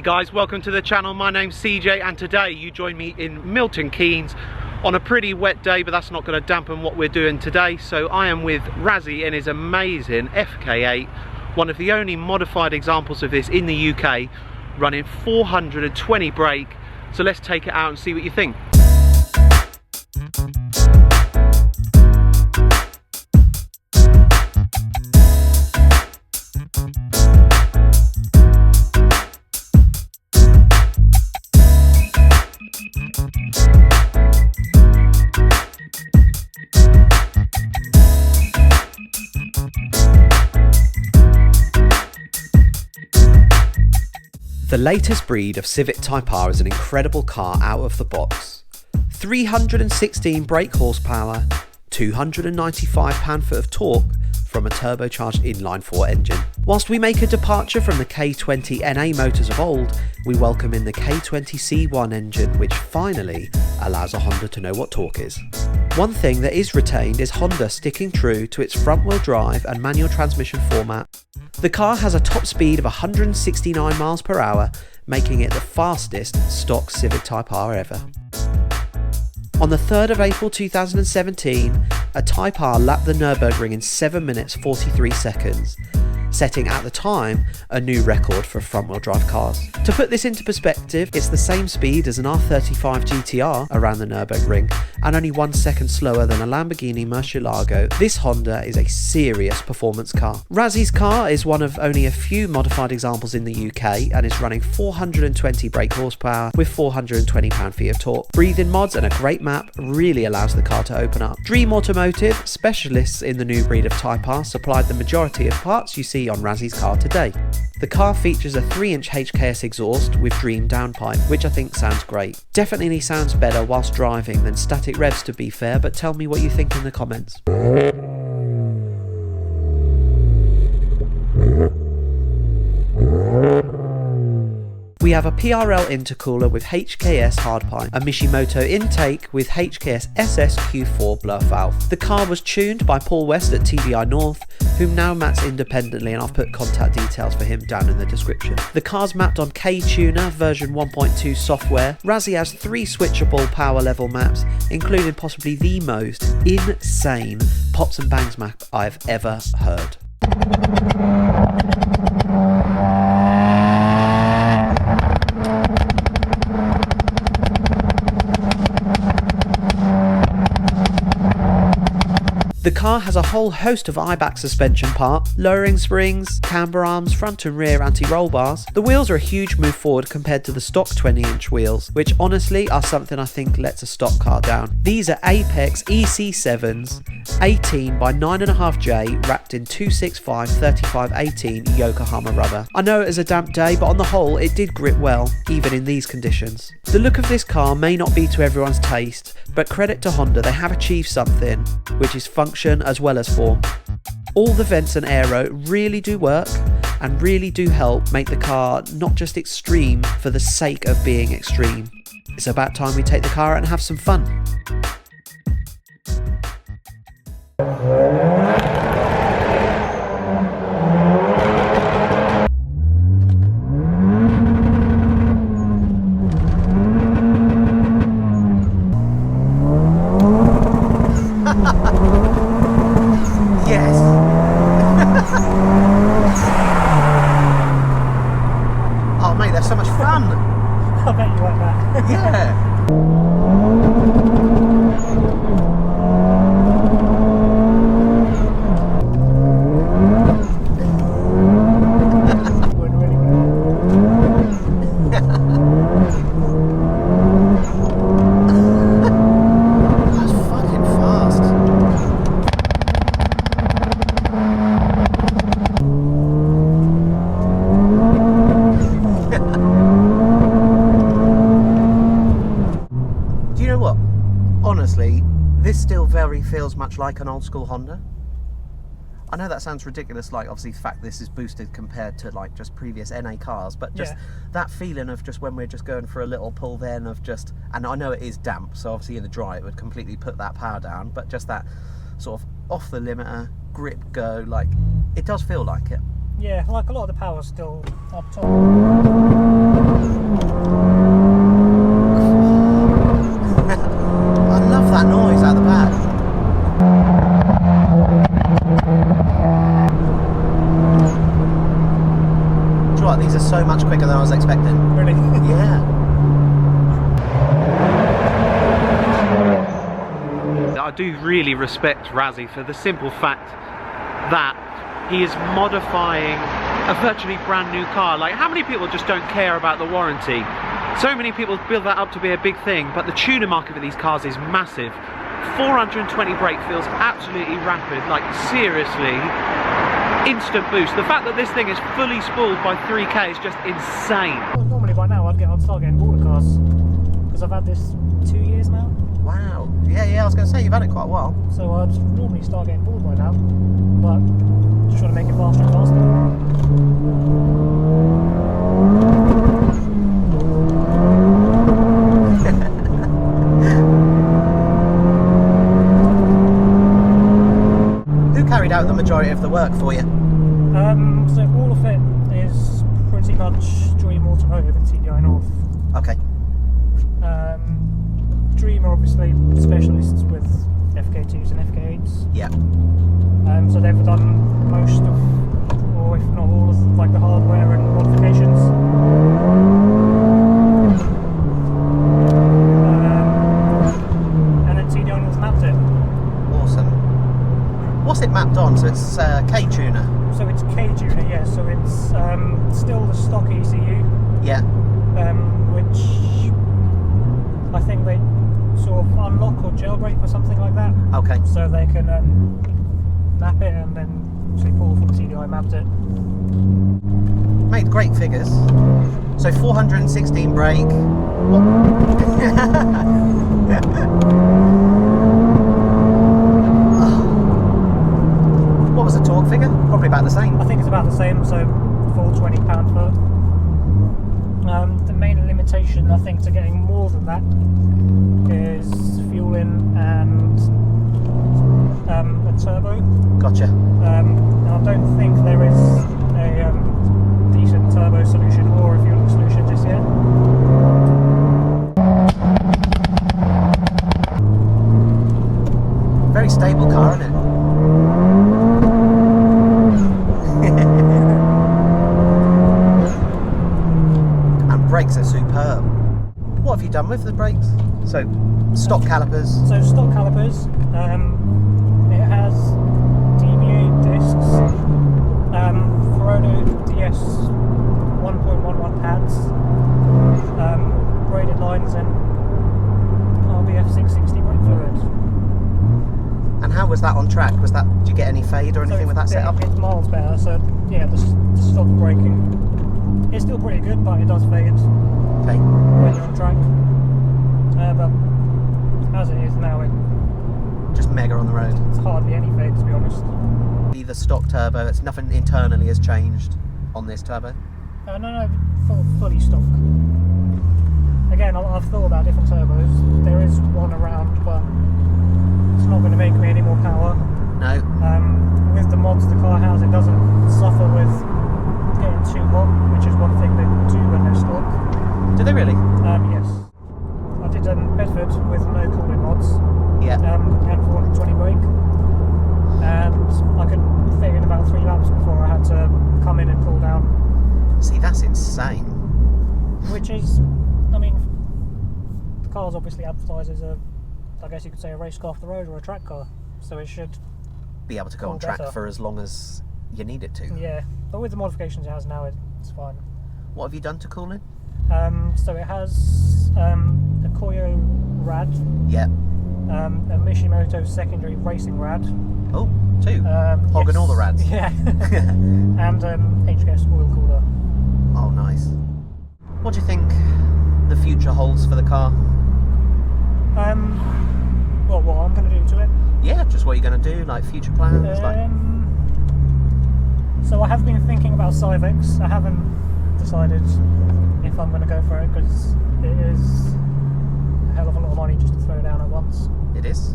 guys, welcome to the channel. My name's CJ and today you join me in Milton Keynes on a pretty wet day, but that's not going to dampen what we're doing today. So I am with Razi in his amazing FK8, one of the only modified examples of this in the UK, running 420 brake. So let's take it out and see what you think. The latest breed of Civic Type R is an incredible car out of the box. 316 brake horsepower, 295 pound-foot of torque from a turbocharged inline-4 engine. Whilst we make a departure from the K20 NA motors of old, we welcome in the K20 C1 engine, which finally allows a Honda to know what torque is. One thing that is retained is Honda sticking true to its front-wheel drive and manual transmission format. The car has a top speed of 169 miles per hour, making it the fastest stock Civic Type R ever. On the 3rd of April 2017, a Type R lapped the Nürburgring in 7 minutes 43 seconds, setting at the time a new record for front-wheel drive cars. To put this into perspective, it's the same speed as an R35 GTR around the Nürburgring and only 1 second slower than a Lamborghini Murcielago. This Honda is a serious performance car. Razi's car is one of only a few modified examples in the UK and is running 420 brake horsepower with 420 pound-feet of torque. Breathing mods and a great map really allows the car to open up. Dream Automotive, specialists in the new breed of Type R, supplied the majority of parts you see on Razi's car today. The car features a 3-inch HKS exhaust with Dream Downpipe, which I think sounds great. Definitely sounds better whilst driving than static Revs, to be fair, but tell me what you think in the comments. We have a PRL Intercooler with HKS Hardpipe, a Mishimoto Intake with HKS SS-Q4 blower valve. The car was tuned by Paul West at TBI North, whom now maps independently, and I've put contact details for him down in the description. The car's mapped on K-Tuner version 1.2 software. Razi has 3 switchable power level maps, including possibly the most insane pops and bangs map I've ever heard. The car has a whole host of Eibach suspension part, lowering springs, camber arms, front and rear anti-roll bars. The wheels are a huge move forward compared to the stock 20-inch wheels, which honestly are something I think lets a stock car down. These are Apex EC7s, 18 by 9.5J, wrapped in 265/35/18 Yokohama rubber. I know it is a damp day, but on the whole it did grip well, even in these conditions. The look of this car may not be to everyone's taste, but credit to Honda, they have achieved something, which is function as well as form. All the vents and aero really do work and really do help make the car not just extreme for the sake of being extreme. It's about time we take the car out and have some fun. Oh mate, that's so much fun! I bet you like that. Yeah! Honestly, this still very feels much like an old school Honda. I know that sounds ridiculous, like obviously the fact this is boosted compared to like just previous NA cars, but just that feeling of just when we're just going for a little pull then of just, and I know it is damp, so obviously in the dry it would completely put that power down, but just that sort of off the limiter, grip go, like it does feel like it. Yeah, like a lot of the power's still up top. I love that noise out the back. Do you know what? These are so much quicker than I was expecting. Really? Yeah. I do really respect Razi for the simple fact that he is modifying a virtually brand new car. Like, how many people just don't care about the warranty? So many people build that up to be a big thing, but the tuner market for these cars is massive. 420 brake feels absolutely rapid, like seriously, instant boost. The fact that this thing is fully spooled by 3K is just insane. Well, normally by now I'd start getting bored of cars, because I've had this 2 years now. Wow. Yeah, I was going to say, you've had it quite a while. So I'd normally start getting bored by now, but just trying to make it faster and faster. Who carried out the majority of the work for you? So all of it is pretty much Dream Automotive and TDI North. Okay. Dream are obviously specialists with FK2s and FK8s. Yeah. So they've done most of, or if not all of, like the hardware and modifications. And then TDI North mapped it. Awesome. What's it mapped on? So it's K-tuner? So it's K-tuner, yeah. So it's still the stock ECU. Yeah. Which I think they sort of unlock or jailbreak or something like that. Okay. So they can map it and then say pull from TDI mapped it. Made great figures. So 416 brake. What was the torque figure? Probably about the same. I think it's about the same, so 420 pound-foot. The main limitation, I think, to getting more than that is fueling and a turbo. Gotcha. And I don't think there is a decent turbo solution or a fueling solution just yet. Very stable car, isn't it? Brakes are superb. What have you done with the brakes? So, stock calipers. So stock calipers. It has DBA discs, Ferodo DS 1.11 pads, braided lines, and RBF 660 brake fluid. And how was that on track? Was that? Did you get any fade or anything with that setup? It's miles better. So yeah, the stock braking. It's still pretty good, but it does fade Okay. when you're on track. But as it is now, Just mega on the road. it's hardly any fade, to be honest. The stock turbo. It's nothing internally has changed on this turbo. No, fully stock. Again, I've thought about different turbos. There is one around, but it's not going to make me any more power. No. With the mods the car has, it doesn't suffer with getting too hot, which is one thing they do when they're stock. Do they really? Yes. I did Bedford with no cooling mods. Yeah. And 420 brake. And I could fit in about 3 laps before I had to come in and pull down. See, that's insane. Which is, I mean, the car's obviously advertised as a, I guess you could say, a race car off the road or a track car. So it should Be able to go on track better. for as long as you need it to. Yeah, but with the modifications it has now, it's fine. What have you done to cooling? So it has a Koyo rad, Yeah. a Mishimoto secondary racing rad. Oh, 2. Hogging Yes. all the rads. Yeah. And HKS Oil Cooler. Oh, nice. What do you think the future holds for the car? Well, what I'm going to do to it? Yeah, just what you're going to do, like future plans. So I have been thinking about Civex. I haven't decided if I'm going to go for it, because it is a hell of a lot of money just to throw down at once. It is.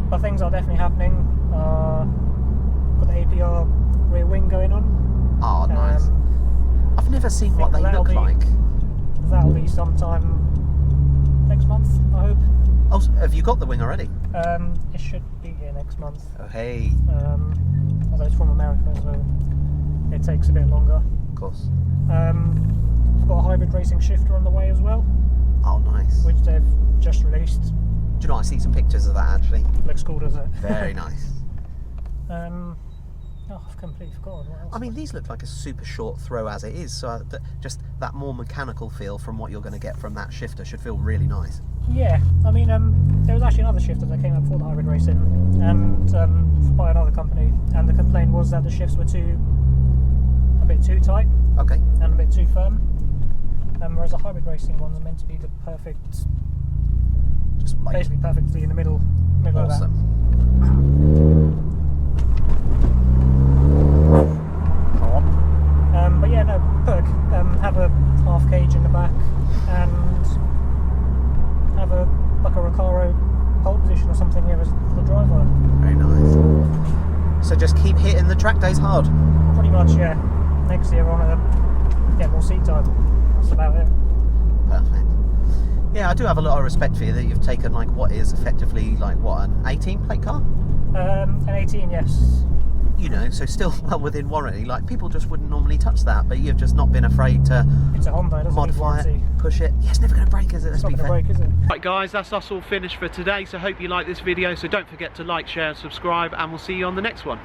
But things are definitely happening. Got the APR rear wing going on. Oh, nice. I've never seen what they look like. That'll be sometime next month, I hope. Oh, have you got the wing already? It should be here next month. Oh, hey. Although it's from America, so it takes a bit longer. Of course. I've got a hybrid racing shifter on the way as well. Oh, nice. Which they've just released. Do you know, I see some pictures of that actually. Looks cool, doesn't it? Very nice. Oh, I've completely forgotten what else. I mean, these look like a super short throw as it is, so just that more mechanical feel from what you're going to get from that shifter should feel really nice. Yeah, I mean, there was actually another shifter that came out before the hybrid racing, and by another company, and the complaint was that the shifts were a bit too tight. Okay. And a bit too firm. Whereas the hybrid racing ones are meant to be the perfect, just like basically perfectly in the middle awesome. of that. But yeah, no, perk. Have a half cage in the back and have a Recaro pole position or something here as the driver. Very nice. So just keep hitting the track days hard. Pretty much, yeah. Next year I want to get more seat time. That's about it. Perfect. Yeah, I do have a lot of respect for you that you've taken like what is effectively like what, an 18 plate car? An 18, yes. You know, so still well within warranty. Like people just wouldn't normally touch that, but you've just not been afraid to It's a Honda, doesn't modify need it, push it. Yeah, it's never going to break, is it? It's not going to break, is it? Right guys, that's us all finished for today, so hope you like this video. So don't forget to like, share and subscribe, and we'll see you on the next one.